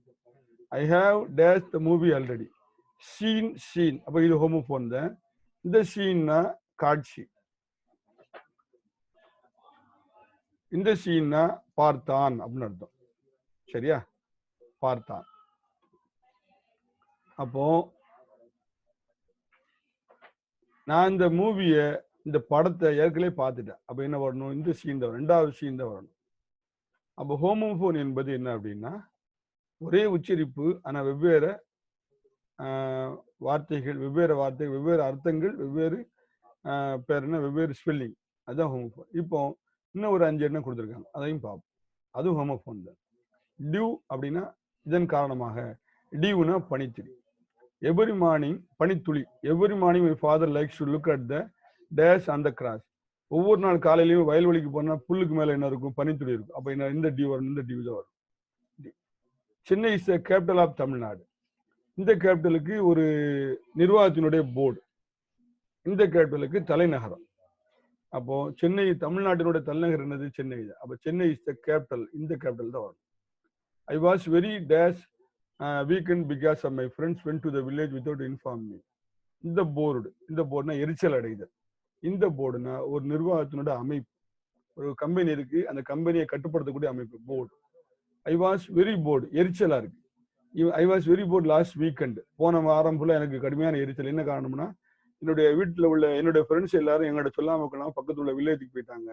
I have dash the movie already. Scene. அப்போ இது ஹோமோஃபோன் தான். இந்த சீன்னா காட்சி. இந்த சீன்னா பார்த்தான் அப்படின்னு அர்த்தம். சரியா? பார்த்தான். அப்போ நான் இந்த மூவியை, இந்த படத்தை ஏற்கனவே பார்த்துட்டேன். அப்ப என்ன வரணும்? இந்த சீன் தான், ரெண்டாவது சீன் தான் வரணும். அப்போ ஹோமோஃபோன் என்பது என்ன அப்படின்னா ஒரே உச்சரிப்பு ஆனா வெவ்வேறு வார்த்தைகள், வெவ்வேறு அர்த்தங்கள், வெவ்வேறு பேர் என்ன, வெவ்வேறு ஸ்பெல்லிங். அதுதான் ஹோமோஃபோன். இப்போ இன்னும் ஒரு 5 எண்ணம் கொடுத்துருக்காங்க, அதையும் பார்ப்போம். அதுவும் ஹோமோஃபோன் தான். டியூ அப்படின்னா இதன் காரணமாக. டியூனா பனித்துளி. எவ்ரி மார்னிங் பனித்துளி. Every morning my father likes to look at the dash on the cross. ஒவ்வொரு நாள் காலையிலையும் வயல்வெளிக்கு போனா புல்லுக்கு மேல என்ன இருக்கும்? பனித்துளி இருக்கும். அப்ப என்ன, இந்த டியூ வரும், இந்த டியூ தான் வரும். Chennai is the capital of Tamil Nadu. இந்த கேபிட்டலுக்கு ஒரு நிர்வாகத்தினுடைய போர்டு. இந்த கேபிட்டலுக்கு தலைநகரம். அப்போ சென்னை தமிழ்நாட்டினுடைய தலைநகர் என்னது? சென்னை. அப்ப சென்னை இஸ் த கேபிட்டல். இந்த கேபிட்டல் தான் வரும். I was very dash weekend because of my friends went to the village without inform me. இந்த போர்டுனா எரிச்சல் அடைதல். இந்த போர்டுனா ஒரு நிர்வாகத்தினுடைய அமைப்பு. ஒரு கம்பெனி இருக்கு, அந்த கம்பெனியை கட்டுப்படுத்தக்கூடிய அமைப்பு board. I was very bored, எரிச்சலா இருக்கு. I was very bored last weekend. போன வாரம் ஃபுல்லா எனக்கு கடுமையான எரிச்சல். என்ன காரணம்னா என்னுடைய வீட்டுல உள்ள என்னுடைய ஃப்ரெண்ட்ஸ் எல்லாரும் எங்கள்கிட்ட சொல்லாம பக்கத்துல உள்ள வில்லேஜுக்கு போயிட்டாங்க.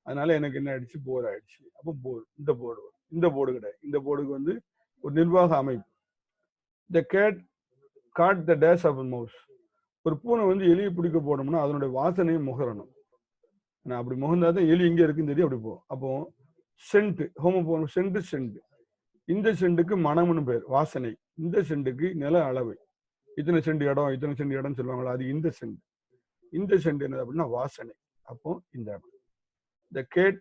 அதனால எனக்கு என்ன ஆயிடுச்சு? போர் ஆயிடுச்சு. அப்போ போர்டு, இந்த போர்டு வரும். இந்த போர்டு கிடையாது. இந்த போர்டுக்கு வந்து ஒரு நிர்வாக அமைப்பு. The cat caught the dash of mouse. ஒரு பூனை வந்து எலியை பிடிக்க போனோம்னா அதனுடைய வாசனையை முகரணும். நான் அப்படி முகந்தாதான் எலி எங்க இருக்குன்னு தெரியும், அப்படி போகும். அப்போ சென்ட், ஹோமோஃபோன் சென்ட். இந்த சென்ட்டுக்கு மனம்னு பேர், வாசனை. இந்த சென்ட்டுக்கு நில அளவு. இத்தனை சென்ட் இடம் சொல்லுவாங்களா, அது இந்த சென்ட். இந்த சென்ட் என்னது அப்படின்னா வாசனை. அப்போ இந்த இடம். The cat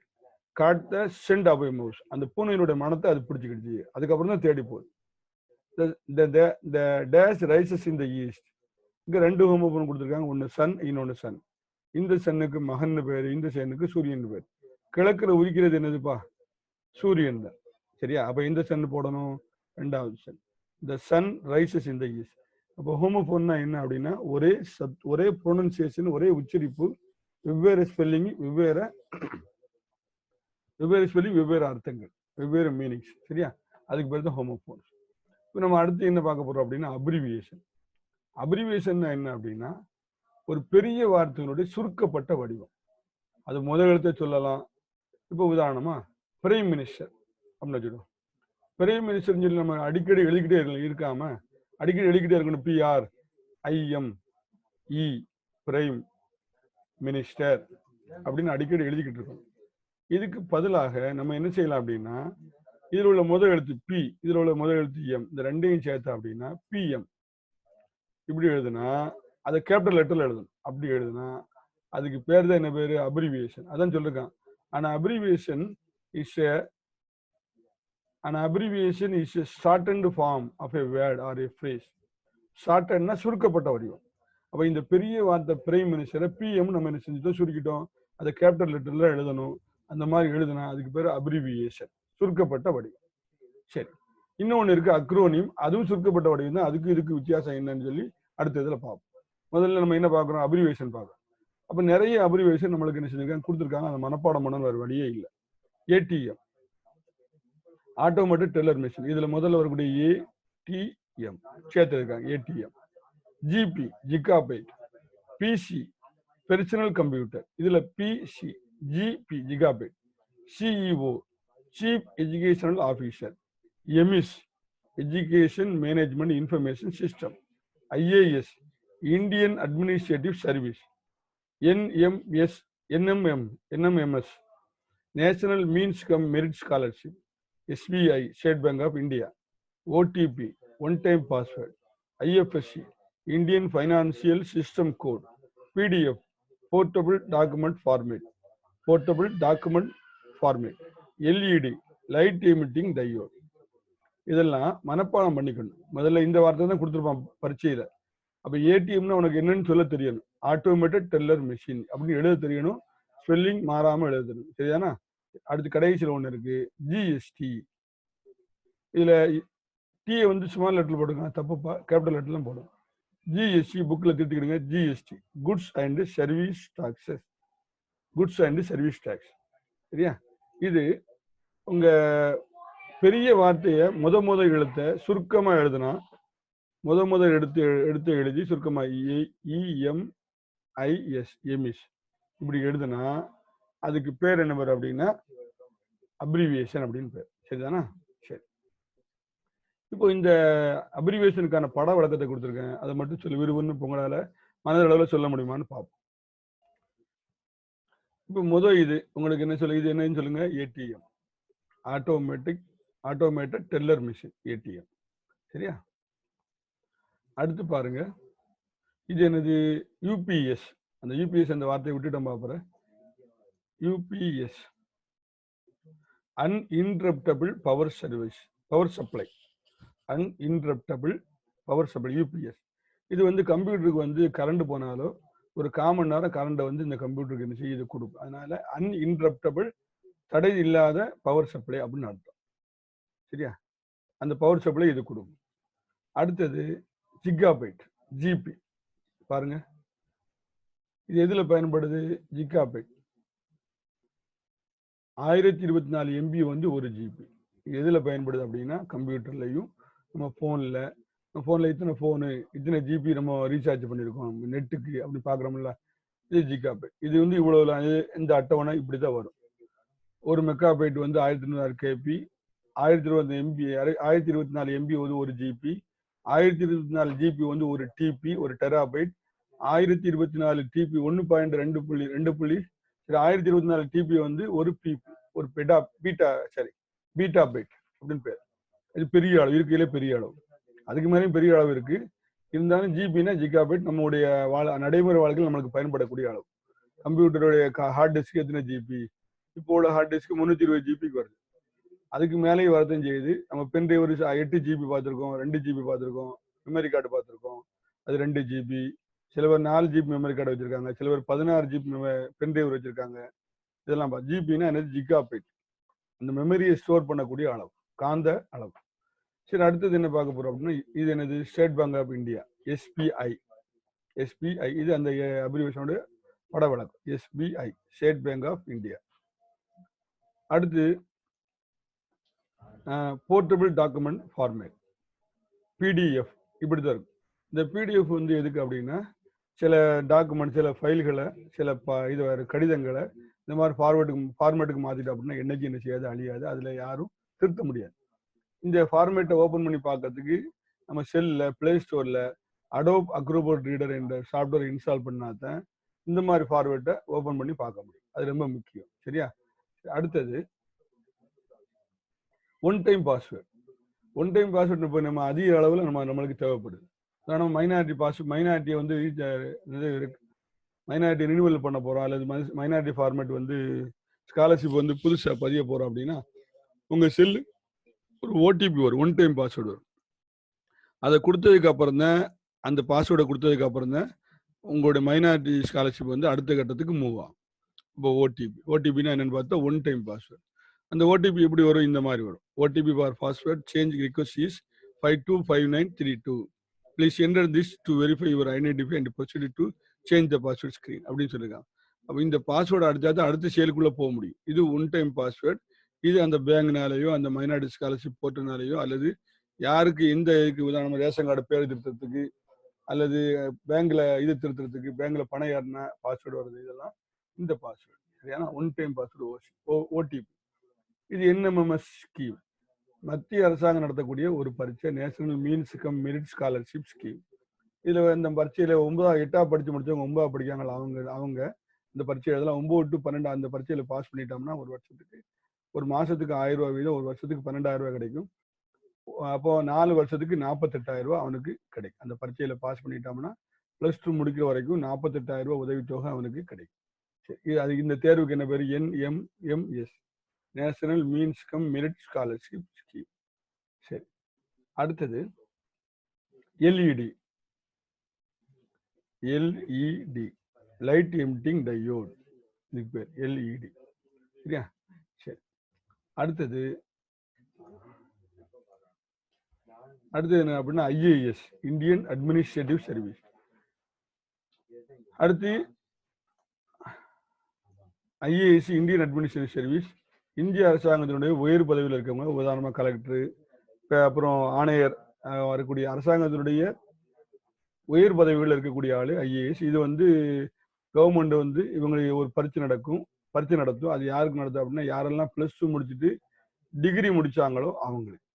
caught the scent of a mouse. அந்த பூனையினுடைய மனத்தை அது பிடிச்சிக்கிடுச்சு. அதுக்கப்புறம் தான் தேடி போகுது. The dash rises in the east. இங்க 2 ஹோமோஃபோன் கொடுத்துருக்காங்க. ஒன்னு சன், இன்னொன்னு சன். இந்த சன்னுக்கு மகன் பேரு, இந்த சன்னுக்கு சூரியன் பேர். கிழக்குல உதிக்கிறது என்னதுப்பா? சூரியன் தான். சரியா? அப்ப இந்த சன் போடணும், ரெண்டாவது sun. The sun rises in the east. அப்போ ஹோமோஃபோன்னா என்ன அப்படின்னா ஒரே ப்ரொனன்சியேஷன், ஒரே உச்சரிப்பு, வெவ்வேறு ஸ்பெல்லிங், வெவ்வேறு அர்த்தங்கள். வெவ்வேறு மீனிங்ஸ். சரியா? அதுக்கு பேர் தான் ஹோமோஃபோன்ஸ். இப்போ நம்ம அடுத்து என்ன பார்க்க போறோம் அப்படின்னா அப்ரிவியேஷன். அப்ரிவியேஷன் என்ன அப்படின்னா ஒரு பெரிய வார்த்தைகளுடைய சுருக்கப்பட்ட வடிவம். அது முதல் எழுத்தை சொல்லலாம். இப்போ உதாரணமா பிரைம் மினிஸ்டர் அப்படின்னு வச்சுக்கணும். பிரைம் மினிஸ்டர் சொல்லி நம்ம அடிக்கடி எழுதிக்கிட்டே இருக்காம அடிக்கடி எழுதிக்கிட்டே இருக்கணும். பிஆர் ஐஎம் இ பிரைம் மினிஸ்டர் அப்படின்னு அடிக்கடி எழுதிக்கிட்டு இருக்கணும். இதுக்கு பதிலாக நம்ம என்ன செய்யலாம் அப்படின்னா இதில் உள்ள முதல் எழுத்து பி, இதில் உள்ள முதல் எழுத்து எம், இந்த ரெண்டையும் சேர்த்தா அப்படின்னா பிஎம் இப்படி எழுதுனா அதை கேபிட்டல் லெட்டர்ல எழுதணும். அப்படி எழுதுனா அதுக்கு பேர் தான் என்ன பேரு? அப்ரிவியேஷன். அதான் சொல்லிருக்கான். An abbreviation is a shortened form of a word or a phrase. ஷார்ட்டன்னா சுருக்கப்பட்ட வடிவம். அப்ப இந்த பெரிய வார்த்தை பிரைம் மினிஸ்டரை பிஎம் நம்ம என்ன செஞ்சுட்டோம்? சுருக்கிட்டோம். அதை கேபிட்டல் லெட்டர்ல எழுதணும். அந்த மாதிரி எழுதுனா அதுக்கு பேர் அப்ரிவியேஷன், சுருக்கப்பட்ட வடிவம். சரி, இன்னொன்னு இருக்கு அக்ரோனிம். அதுவும் சுருக்கப்பட்ட வடிவம் தான். அதுக்கு இதுக்கு வித்தியாசம் என்னன்னு சொல்லி அடுத்த இதுல பார்ப்போம். முதல்ல நம்ம என்ன பார்க்குறோம்? அப்ரிவியேஷன் பார்க்கறோம். அப்ப நிறைய அப்ரிவியேஷன் நம்மளுக்கு என்ன செஞ்சிருக்காங்க? கொடுத்துருக்காங்க. அந்த மனப்பாடம் பண்ண வேற வழியே இல்லை. ATM, automatic teller machine. இதுல முதல்ல வரக்கூடிய ஏடிஎம் சேர்த்து இருக்காங்க. ATM. GB gigabyte. PC personal computer. இதுல PC GB gigabyte. CEO chief educational officer. EMIS education management information system. IAS Indian administrative service. NMS NMMS national means cum merit scholarship. SBI state bank of India. OTP one time password. IFSC Indian financial system code. PDF portable document format. Portable document format. LED light emitting diode. இதெல்லாம் மனப்பாடம் பண்ணிக்கணும். முதல்ல இந்த வார்த்தை தான் கொடுத்துருப்பான் பரீட்சையில. அப்ப ஏடிஎம்னா உனக்கு என்னன்னு சொல்ல தெரியணும். ஆட்டோமேட்டட் டெல்லர் மிஷின் அப்படின்னு எழுத தெரியணும். ஸ்பெல்லிங் மாறாம எழுத தெரியணும். சரிதானா? அடுத்து கடைசியில் ஒண்ணு இருக்கு ஜிஎஸ்டி. இதுல டீயை வந்து ஸ்மால் லெட்டர்ல போடுங்க, தப்புப்பா, கேபிட்டல் லெட்டர்ல போடும். ஜிஎஸ்டி புக்ல திருத்திக்கிடுங்க. GST goods and service taxes. Goods and service tax. சரியா? இது உங்க பெரிய வார்த்தையை முத எழுத்தை சுருக்கமா எழுதுனா முத எடுத்து எழுதி சுருக்கமா இஎம்ஐஎஸ் எமிஸ் இப்படி எழுதுனா அதுக்கு பேர் என்ன பேர் அப்படின்னா அப்ரிவியேஷன் அப்படின்னு பேர். சரிதானா? சரி, இப்போ இந்த அப்ரிவியேஷனுக்கான பட விளக்கத்தை கொடுத்துருக்கேன். அதை மட்டும் சொல்லி விரும்புன்னு உங்களால மனதளவில் சொல்ல முடியுமான்னு பார்ப்போம். இப்போ இது உங்களுக்கு என்ன சொல்ல, இது என்னன்னு சொல்லுங்க? ATM, automated teller machine, ATM. சரியா? அடுத்து பாருங்க, இது என்னது? யூபிஎஸ். அந்த யூபிஎஸ் அந்த வார்த்தையை விட்டுட்டோம் பார்ப்போம். UPS uninterruptible power service, power supply. Uninterruptible power supply, UPS. இது வந்து கம்ப்யூட்டருக்கு வந்து கரண்ட் போனாலோ ஒரு காமன் நேரம் கரண்டை வந்து இந்த கம்ப்யூட்டருக்கு என்ன செய்ய இது கொடுக்கும். அதனால அன்இன்டரப்டபிள், தடை இல்லாத பவர் சப்ளை அப்படின்னு அர்த்தம். சரியா? அந்த பவர் சப்ளை இது கொடுக்கும். அடுத்தது ஜிகாபைட், ஜிபி. பாருங்க, இது எதுல பயன்படுது? ஜிகாபைட் 1024 MB வந்து ஒரு ஜிபி. எதுல பயன்படுது அப்படின்னா கம்ப்யூட்டர்லையும் நம்ம போன்ல இத்தனை போனு இத்தனை ஜிபி நம்ம ரீசார்ஜ் பண்ணிருக்கோம் நெட்டுக்கு அப்படி பாக்குறோம்ல, இது ஜிகாபைட். இது வந்து இவ்வளவு இந்த அட்டவணை இப்படிதான் வரும். ஒரு மெகாபைட் வந்து 1200 KB, 1024 MB வந்து ஒரு ஜிபி, 1024 GB வந்து ஒரு டிபி, ஒரு டெராபைட், 1024 டிபி 1.2 1024 டிபி வந்து ஒரு பிபி, ஒரு பீட்டா பைட் அப்படின்னு பேர். இது பெரிய அளவு, இருக்கையிலே பெரிய அளவு. அதுக்கு மேலேயும் பெரிய அளவு இருக்கு. இருந்தாலும் ஜிபினா ஜிகாபைட் நம்மளுடைய நடைமுறை வாழ்க்கையில் நம்மளுக்கு பயன்படக்கூடிய அளவு. கம்ப்யூட்டருடைய ஹார்ட் டிஸ்க் எத்தனை ஜிபி? இப்போ உள்ள ஹார்ட் டிஸ்க் 320 ஜிபிக்கு வருது. அதுக்கு மேலேயும் வரதும் செய்யுது. நம்ம பென்ட்ரைவ் ஒரு 8 GB பார்த்துருக்கோம், 2 GB பார்த்துருக்கோம், மெமரி கார்டு பார்த்துருக்கோம், அது 2 GB. சிலவர் 4 GB மெமரி கார்டு வச்சிருக்காங்க, சிலவர் 16 GB பென்ட்ரைவ் வச்சிருக்காங்க. இதெல்லாம் ஜிபினா என்னது? ஜிகாபைட். அந்த மெமரியை ஸ்டோர் பண்ணக்கூடிய அளவு, காந்த அளவு. சரி, அடுத்தது என்ன பார்க்க போறோம் அப்படின்னா, இது என்னது? State bank of India, SBI. இது அந்த அப்ரிவியேஷனோட பட வழக்கம். SBI, state bank of India. அடுத்து போர்ட்டபிள் டாக்குமெண்ட் ஃபார்மேட், பிடிஎஃப், இப்படி தான் இருக்கும். இந்த பிடிஎஃப் வந்து எதுக்கு அப்படின்னா, சில டாக்குமெண்ட், சில ஃபைல்களை, சில இது கடிதங்களை இந்த மாதிரி ஃபார்மேட்டுக்கு மாற்றிட்டோம் அப்படின்னா என்னைக்கு என்ன செய்யாது, அழியாது, அதில் யாரும் திருத்த முடியாது. இந்த ஃபார்மேட்டை ஓப்பன் பண்ணி பார்க்கறதுக்கு நம்ம செல்லில், ப்ளே ஸ்டோரில் அடோப் அக்ரோபாட் ரீடர் என்ற சாஃப்ட்வேர் இன்ஸ்டால் பண்ணாதான் இந்த மாதிரி ஃபார்மேட்டை ஓப்பன் பண்ணி பார்க்க முடியும். அது ரொம்ப முக்கியம். சரியா? அடுத்தது one time password. One time password இப்போ நம்ம அதிக அளவில் நம்மளுக்கு தேவைப்படுது. நம்ம மைனாரிட்டியை வந்து மைனாரிட்டி ரினியூவல் பண்ண போகிறோம், அல்லது மைனாரிட்டி ஃபார்மேட் வந்து ஸ்காலர்ஷிப் வந்து புதுசாக பதிய போகிறோம் அப்படின்னா உங்கள் செல்லு ஒரு ஓடிபி வரும், ஒன் டைம் பாஸ்வேர்டு வரும். அதை கொடுத்ததுக்கு அப்புறம் தான், அந்த பாஸ்வேர்டை கொடுத்ததுக்கு அப்புறம் தான் உங்களுடைய மைனாரிட்டி ஸ்காலர்ஷிப் வந்து அடுத்த கட்டத்துக்கு மூவ் ஆகும். இப்போ ஓடிபின்னா என்னன்னு பார்த்தா ஒன் டைம் பாஸ்வேர்டு. அந்த ஓடிபி எப்படி வரும்? இந்த மாதிரி வரும். OTP for password change request is 525932. Please enter this to verify your identify and proceed to change the password screen அப்படின்னு சொல்லியிருக்காங்க. அப்போ இந்த பாஸ்வேர்டு அடிச்சா தான் அடுத்த செயலுக்குள்ளே போக முடியும். இது ஒன் டைம் பாஸ்வேர்டு. இது அந்த பேங்க்னாலேயோ, அந்த மைனாரிட்டி ஸ்காலர்ஷிப் போர்ட்டல்னாலேயோ, அல்லது யாருக்கு எந்த இதுக்கு உதாரணமாக ரேஷன் கார்டு பேர் திருத்தத்துக்கு, அல்லது பேங்க்ல இது திருத்தத்துக்கு, பேங்க்ல பணம் ஏறினா பாஸ்வேர்டு வருது, இதெல்லாம் இந்த பாஸ்வேர்டு. சரியான ஒன் டைம் பாஸ்வேர்டு ஓடிபி. இது என்எம்எம்எஸ் ஸ்கீம், மத்திய அரசாங்கம் நடத்தக்கூடிய ஒரு பரீட்சை, national means cum merit scholarship scheme. இதுல இந்த பரீட்சையில 8ஆவது படிச்சு முடிச்சவங்க 9ஆவது படிக்காங்களா, அவங்க இந்த பரீட்சை எழுதலாம். 9 to 12 அந்த பரீட்சையில பாஸ் பண்ணிட்டோம்னா ஒரு வருஷத்துக்கு, ஒரு மாசத்துக்கு 1000 ரூபாய் வீதம், ஒரு வருஷத்துக்கு 12,000 ரூபாய் கிடைக்கும். அப்போ 4 வருஷத்துக்கு 48,000 ரூபாய் அவனுக்கு கிடைக்கும். அந்த பரீட்சையில பாஸ் பண்ணிட்டோம்னா +2 முடிக்கிற வரைக்கும் 48,000 ரூபாய் உதவித்தொகை அவனுக்கு கிடைக்கும். சரி, அது இந்த தேர்வுக்கு என்ன பேரு? NMMS, national means cum merit scholarship scheme. சரி, அடுத்தது எல்இடி. லைட் எமிட்டிங் டயோட், இதுக்கு பேர் எல்இடி. சரியா? சரி, அடுத்தது என்ன அப்படின்னா ஐஏஎஸ், இந்தியன் அட்மினிஸ்ட்ரேட்டிவ் சர்வீஸ். அடுத்து ஐஏஎஸ், இந்தியன் அட்மினிஸ்ட்ரேட்டிவ் சர்வீஸ், இந்திய அரசாங்கத்தினுடைய உயர் பதவியில் இருக்கவங்க, உதாரணமாக கலெக்டர், அப்புறம் ஆணையர், வரக்கூடிய அரசாங்கத்தினுடைய உயர் பதவிகளில் இருக்கக்கூடிய ஆளு ஐஏஎஸ். இது வந்து கவர்மெண்ட் வந்து இவங்களுக்கு ஒரு பரீட்சை நடத்தும். அது யாருக்கு நடத்தும் அப்படின்னா, யாரெல்லாம் +2 முடிச்சுட்டு டிகிரி முடிச்சாங்களோ அவங்களுக்கு.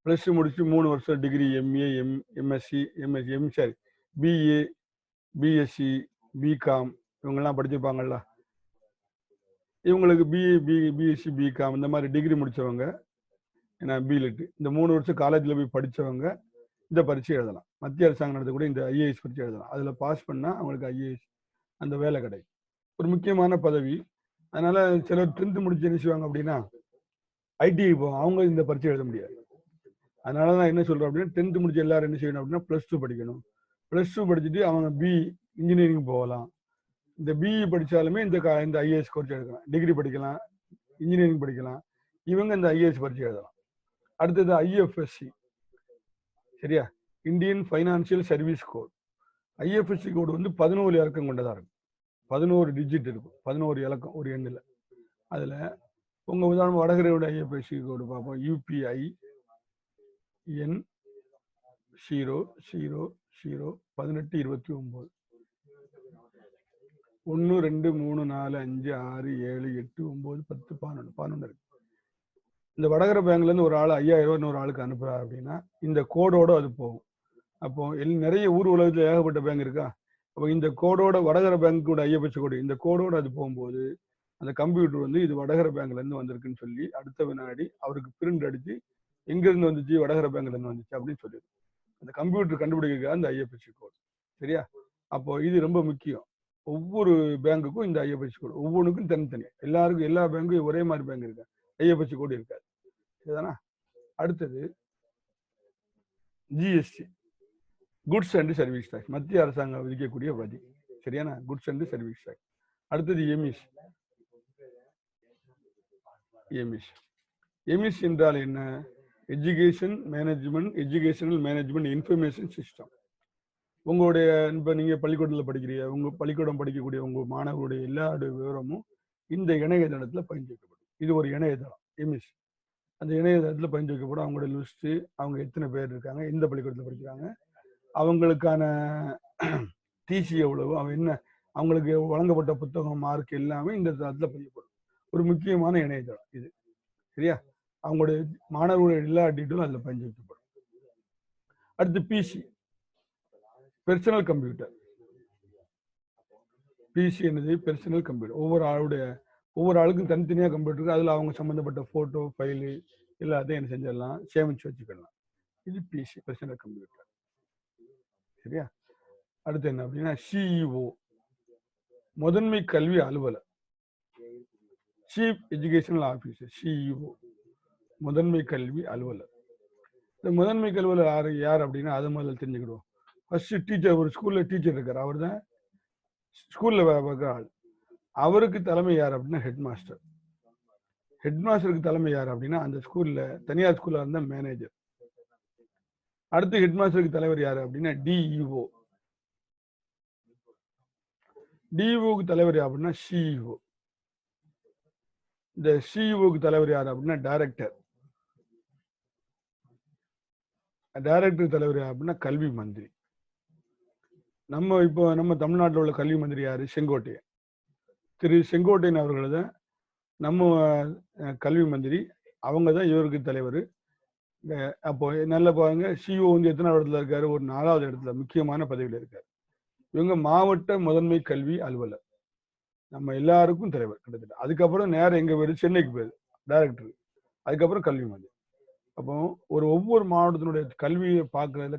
+2 முடிச்சு 3 வருஷம் degree, MA, MSc, BA, BSc, BCom இவங்கெல்லாம் படிச்சிருப்பாங்கல்ல, இவங்களுக்கு பிஎஸ்சி, பிகாம் இந்த மாதிரி டிகிரி முடிச்சவங்க, ஏன்னா பிலிட், இந்த 3 வருஷம் காலேஜில் போய் படித்தவங்க இந்த பரீட்சை எழுதலாம். மத்திய அரசாங்கம் நடத்தக்கூடிய இந்த ஐஏஎஸ் பரீட்சை எழுதலாம். அதில் பாஸ் பண்ணால் அவங்களுக்கு ஐஏஎஸ் அந்த வேலை கிடைக்கும். ஒரு முக்கியமான பதவி. அதனால சிலர் 10th முடிச்சு என்ன செய்வாங்க அப்படின்னா ஐடிஐ போவாங்க, அவங்க இந்த பரீட்சை எழுத முடியாது. அதனால தான் என்ன சொல்கிறோம் அப்படின்னா, 10th முடிச்சு எல்லாரும் என்ன செய்யணும் அப்படின்னா +2 படிக்கணும். +2 படிச்சுட்டு அவங்க இன்ஜினியரிங் போகலாம். இந்த பிஇ படித்தாலுமே இந்த ஐஏஎஸ் கோர்ஸ் எழுதலாம். டிகிரி படிக்கலாம், இன்ஜினியரிங் படிக்கலாம், இவங்க இந்த ஐஏஎஸ் பரீட்சை எழுதலாம். அடுத்தது ஐஎஃப்எஸ்சி. சரியா? Indian financial service code. IFSC code வந்து 11 இலக்கம் கொண்டதாக இருக்கும். 11 டிஜிட் இருக்கும், 11 இலக்கம் ஒரு எண்ணில். அதில் உங்கள் உதாரணம் வடகரையோட ஐஎஃப்எஸ்சி கோடு பார்ப்போம். UPI N 0001829 1 2 3 4 5 6 7 8 9 10 11 இருக்கு. இந்த வடகர பேங்க்லேருந்து ஒரு ஆள் 5000 ரூபாய் இன்னொரு ஆளுக்கு அனுப்புறாரு அப்படின்னா இந்த கோடோட அது போகும். அப்போ நிறைய ஊர் உலகத்தில் ஏகப்பட்ட பேங்க் இருக்கா. அப்போ இந்த கோடோட, வடகர பேங்கோட ஐஎஃப்எஸ்சி கோடு, இந்த கோடோட அது போகும்போது அந்த கம்ப்யூட்டர் வந்து இது வடகர பேங்க்லேருந்து வந்திருக்குன்னு சொல்லி அடுத்த வினாடி அவருக்கு பிரிண்ட் அடிச்சு எங்கேருந்து வந்துச்சு, வடகர பேங்க்லேருந்து வந்துச்சு அப்படின்னு சொல்லிடு. அந்த கம்ப்யூட்டர் கண்டுபிடிக்க அந்த ஐஎஃப்எஸ்சி கோடு. சரியா? அப்போ இது ரொம்ப முக்கியம். ஒவ்வொரு பேங்குக்கும் இந்த ஐஎஃப்எஸ்சி கோடு, ஒவ்வொன்றுக்கும் தனித்தனி. எல்லாருக்கும், எல்லா பேங்க்கும் ஒரே மாதிரி பேங்க் இருக்கா, ஐஎஃப்எஸ்சி கோடு இருக்காது. சரிதானா? அடுத்தது GST, goods and service tax, மத்திய அரசாங்கம் விதிக்கக்கூடிய வரி. சரியான? Goods and service tax. அடுத்தது எமிஸ் என்றால் என்ன? Educational management information system. உங்களுடைய இப்போ நீங்கள் பள்ளிக்கூடத்தில் படிக்கிறீங்க, உங்கள் பள்ளிக்கூடம் படிக்கக்கூடிய உங்கள் மாணவர்களுடைய எல்லா விவரமும் இந்த இணையதளத்தில் பயன்படுத்தப்படும். இது ஒரு இணையதளம் எமிஸ். அந்த இணையதளத்துல பதிஞ்சு வைக்கப்படும். அவங்களோட லிஸ்ட், அவங்க எத்தனை பேர் இருக்காங்க, எந்த பள்ளிக்கூடத்துல படிக்கிறாங்க, அவங்களுக்கான டிசி எவ்வளவு, அவன் என்ன, அவங்களுக்கு வழங்கப்பட்ட புத்தகம், மார்க் எல்லாமே இந்த தளத்துல பதியப்படும். ஒரு முக்கியமான இணையதளம் இது. சரியா? அவங்களுடைய மாணவர்களுடைய எல்லா டீட்டெயிலும் அதுல பதிஞ்சு வைக்கப்படும். அடுத்து பிசி, பெர்சனல் கம்ப்யூட்டர். பிசி என்னது? Personal computer. ஒவ்வொரு ஆளுக்கும் தனித்தனியா கம்ப்யூட்டர் இருக்கு. அதுல அவங்க சம்பந்தப்பட்ட போட்டோ, ஃபைலு எல்லாத்தையும் என்ன செஞ்சிடலாம், சேமிச்சு வச்சுக்கலாம். இது பிசி, பெர்சனல் கம்ப்யூட்டர். சரியா? அடுத்து என்ன அப்படின்னா சிஇஓ, முதன்மை கல்வி அலுவலர். சீஃப் எஜுகேஷனல் ஆபீசர், சிஇஓ, முதன்மை கல்வி அலுவலர். இந்த முதன்மை கல்வி அலுவலர் யார் அப்படின்னா அதை முதல்ல தெரிஞ்சுக்கிடுவோம். ஃபர்ஸ்ட் டீச்சர், ஒரு ஸ்கூல்ல டீச்சர் இருக்கார், அவர் தான் ஸ்கூல்ல பார்க்குற ஆள். அவருக்கு தலைமை யார் அப்படின்னா ஹெட் மாஸ்டர். ஹெட் மாஸ்டருக்கு தலைமை யார் அப்படின்னா அந்த ஸ்கூல்ல, தனியார் ஸ்கூல்ல இருந்த மேனேஜர். அடுத்து ஹெட் மாஸ்டருக்கு தலைவர் யாரு அப்படின்னா டிஇஓ. டிஇஓக்கு தலைவர் யார் அப்படின்னா சிஇஓ. இந்த சிஇஓக்கு தலைவர் யார் அப்படின்னா டைரக்டர். டைரக்டர் தலைவர் யார் அப்படின்னா கல்வி மந்திரி. நம்ம தமிழ்நாட்டில் உள்ள கல்வி மந்திரி யாரு? செங்கோட்டையன். திரு செங்கோட்டையன் அவர்கள் தான் நம்ம கல்வி மந்திரி. அவங்க தான் இவருக்கு தலைவர். அப்போ நல்ல பாருங்க, சிஓ வந்து எத்தனாவது இடத்துல இருக்காரு? ஒரு 4வது இடத்துல, முக்கியமான பதவியில் இருக்காரு. இவங்க மாவட்ட முதன்மை கல்வி அலுவலர், நம்ம எல்லாருக்கும் தலைவர் கிட்டத்தட்ட. அதுக்கப்புறம் நேரம் எங்க போயிரு? சென்னைக்கு போயிரு டைரக்டர். அதுக்கப்புறம் கல்வி மந்திரி. அப்போ ஒவ்வொரு மாவட்டத்தினுடைய கல்வியை பார்க்கறதுல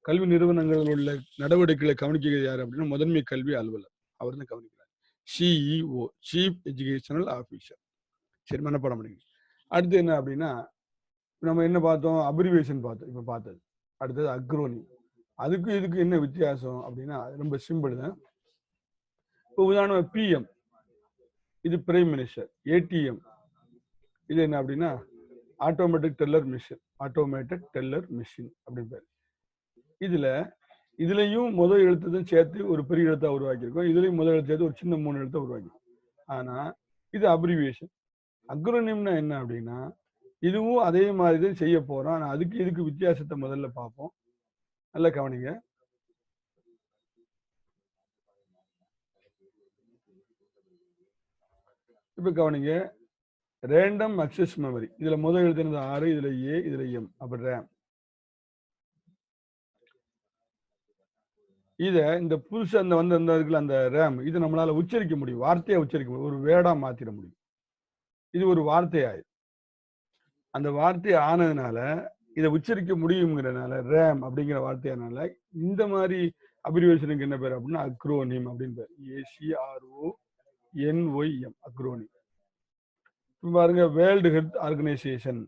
கல்வி நிறுவனங்களில் உள்ள நடவடிக்கைகளை கவனிக்கிறது யாரு அப்படின்னா முதன்மை கல்வி அலுவலர். அவர் தான் கவனிக்கிறார். CEO, chief educational officer. சரி, மனப்பாடம் பண்ணிங்க. அடுத்து என்ன அப்படின்னா நம்ம என்ன பார்த்தோம்? அப்ரிவேஷன் பார்த்தோம். இப்ப பார்த்தது அடுத்தது அக்ரோனி. அதுக்கு இதுக்கு என்ன வித்தியாசம் அப்படின்னா ரொம்ப சிம்பிள் தான். இப்போ உதாரணம் பிஎம், இது பிரைம் மினிஸ்டர். ஏடிஎம், இது என்ன அப்படின்னா automatic teller machine. Automatic teller machine அப்படின்னு பேர். இதுலயும் முதல் எழுத்துதான் சேர்த்து ஒரு பெரிய எழுத்தா உருவாக்கியிருக்கோம். இதுலயும் முதல் எழுத்து சேர்த்து ஒரு சின்ன 3 எழுத்தை உருவாக்கிருக்கோம். ஆனா இது அப்ரிவியேஷன். அக்ரோனிம்னா என்ன அப்படின்னா இதுவும் அதே மாதிரி தான் செய்ய போறோம். ஆனா இதுக்கு வித்தியாசத்தை முதல்ல பார்ப்போம். நல்லா கவனிங்க. இப்ப கவனிங்க, ரேண்டம் அக்சஸ் மெமரி. இதுல முதல் எழுத்து 6, இதுல ஏ, இதுல எம். அப்ப ரேம். இந்த புதுசா அந்த ரேம், இது நம்மளால உச்சரிக்க முடியும், வார்த்தையா உச்சரிக்க முடியும், ஒரு வேர்டா மாத்திர முடியும். இது ஒரு வார்த்தையாய் அந்த வார்த்தை ஆனதுனால இதை உச்சரிக்க முடியுங்கிறதுனால ரேம் அப்படிங்கிற வார்த்தையானால இந்த மாதிரி அப்ரிவேஷனுக்கு என்ன பேர் அப்படின்னா அக்ரோனிம் அப்படின்னு பேர். ACRONYM, acronym. பாருங்க, வேர்ல்டு ஹெல்த் ஆர்கனைசேஷன்,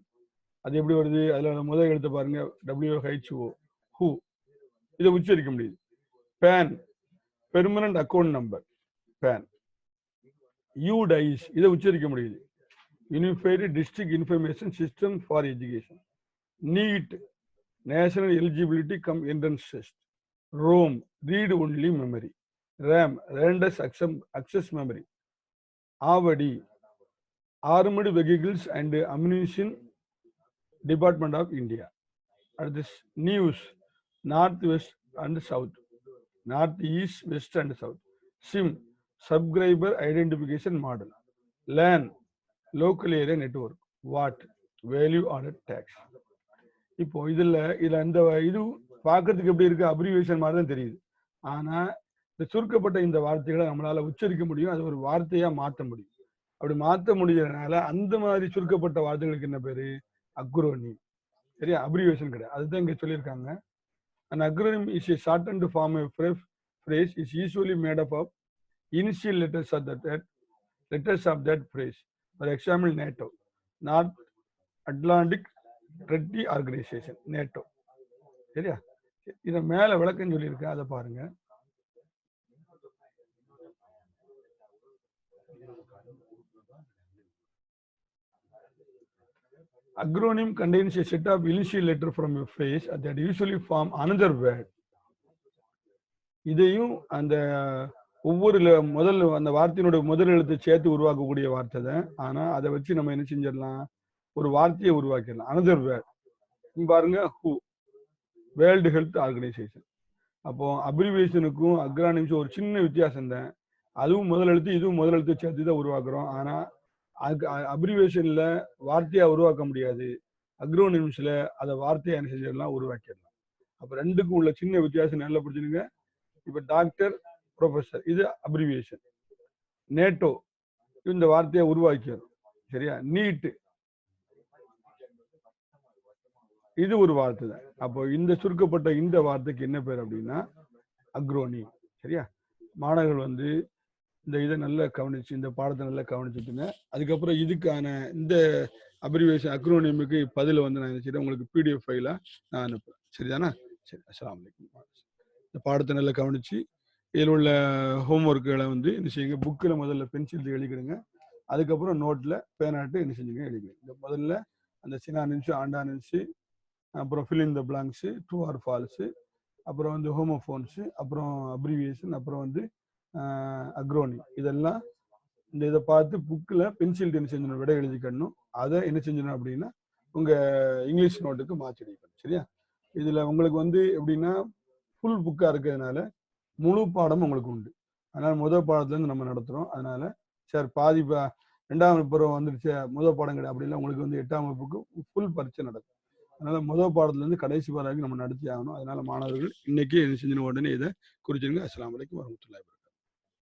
அது எப்படி வருது? அதுல முதல் எழுத்து பாருங்க, WHO, ஹூ. இதை உச்சரிக்க முடியுது. PAN, permanent account number, PAN. UDISE, இதை உச்சரிக்க முடியுது, unified district information system for education. NEET, national eligibility cum entrance test. ROM, read only memory. RAM, random access memory. Avadi, armoured vehicles and ammunition department of India. அடுத்து news, north west and south, north east, west and south. SIM, subscriber identification model. LAN, local area network. VAT, value added tax. இப்போ இதுல இது பார்க்கறதுக்கு எப்படி இருக்கு? Abbreviation மாதிரி தான் தெரியுது. ஆனா இந்த சுருக்கப்பட்ட இந்த வார்த்தைகளை நம்மளால உச்சரிக்க முடியும், அது ஒரு வார்த்தையா மாற்ற முடியும். அப்படி மாற்ற முடியறதுனால அந்த மாதிரி சுருக்கப்பட்ட வார்த்தைகளுக்கு என்ன பேரு? அக்ரோனிம். சரியா? அப்ரிவேஷன் கிடையாது. அதுதான் இங்க சொல்லியிருக்காங்க. An acronym is a shortened form of phrase is usually made up of initial letters of that phrase. For example, NATO, North Atlantic Treaty Organization, NATO. சரியா? இதை மேல விளக்கம் சொல்லியிருக்கேன், அதை பாருங்க. Acronym contains a set of initial letters from a phrase that usually form another word. இதையும் அந்த ஒவ்வொரு முதல் அந்த வார்த்தையினுடைய முதல் எழுத்தை சேர்த்து உருவாக்கக்கூடிய வார்த்தை தான். ஆனா அதை வச்சு நம்ம என்ன செஞ்சிடலாம், ஒரு வார்த்தையை உருவாக்கிடலாம். அனதர் வேர்ட் பாருங்க, ஹூ, வேர்ல்டு ஹெல்த் ஆர்கனைசேஷன். அப்போ அப்ரிவியேஷனுக்கும் அக்ரானிம்ஸும் ஒரு சின்ன வித்தியாசம் தான். அதுவும் முதல் எழுத்து, இதுவும் முதல் எழுத்து சேர்த்து தான் உருவாக்குறோம். ஆனா அப்ரிவியேஷன்ல வார்த்தையா உருவாக்க முடியாது. அக்ரோனிம்ஸ்ல அதை வார்த்தையா என்ன செஞ்சிடலாம், உருவாக்கிடலாம். அப்ப ரெண்டுக்கும் உள்ள சின்ன வித்தியாசம் நல்லா புரிஞ்சுடுங்க. இப்ப டாக்டர், ப்ரொஃபஸர் இது அப்ரிவியேஷன். நேட்டோ இந்த வார்த்தையை உருவாக்கிடும். சரியா? நீட் இது ஒரு வார்த்தை தான். அப்போ இந்த சுருக்கப்பட்ட இந்த வார்த்தைக்கு என்ன பேர் அப்படின்னா அக்ரோனி. சரியா? மாணவர்கள் வந்து இந்த இதை நல்லா கவனிச்சு, இந்த பாடத்தை நல்லா கவனிச்சுட்டுங்க. அதுக்கப்புறம் இதுக்கான இந்த அப்ரிவியேஷன் அக்ரோனிமுக்கு பதில வந்து நான் நினைச்சிட்டேன் உங்களுக்கு பிடிஎஃப் ஃபைலா நான் அனுப்புறேன். சரிதானா? சரி, அஸ்ஸலாமு அலைக்கும். இந்த பாடத்தை நல்லா கவனிச்சு இதில் உள்ள ஹோம்ஒர்க்குகளை வந்து என்ன செய்யுங்க, புக்கில் முதல்ல பென்சில் எழுதிக்கிடுங்க. அதுக்கப்புறம் நோட்டில் பேனாட்டு என்ன செஞ்சுங்க, எழுதிக்கிடுங்க. இந்த முதல்ல அந்த சினானிம்ஸு, ஆண்டானிம்ஸு, அப்புறம் fill in the blanks, true R falls, அப்புறம் வந்து ஹோமோஃபோன்ஸு, அப்புறம் அப்ரிவியேஷன், அப்புறம் வந்து அக்ரோனி, இதெல்லாம் இந்த இதை பார்த்து புக்கில் பென்சில் என்ன செஞ்சணும், விட எழுதிக்கணும். அதை என்ன செஞ்சணும் அப்படின்னா உங்கள் இங்கிலீஷ் நோட்டுக்கு மாற்றி அடிக்கணும். சரியா? இதில் உங்களுக்கு வந்து எப்படின்னா ஃபுல் புக்காக இருக்கிறதுனால முழு பாடம் உங்களுக்கு உண்டு. அதனால முதல் பாடத்துலேருந்து நம்ம நடத்துகிறோம். அதனால சார் பாதி 2ஆம் வகுப்பு வந்துருச்சு, முதல் பாடம் கிடையாது அப்படின்னா உங்களுக்கு வந்து 8ஆம் வகுப்புக்கு ஃபுல் பரீட்சை நடக்கும். அதனால முதல் பாடத்துலேருந்து கடைசி பாடம் வரைக்கும் நம்ம நடத்தி ஆகணும். அதனால மாணவர்கள் இன்னைக்கு என்ன செஞ்சணும், உடனே இதை குறிச்சிருங்க. அஸ்ஸலாமு அலைக்கும் வரஹ்மத்துல்லாஹி வபரகாத்துஹு.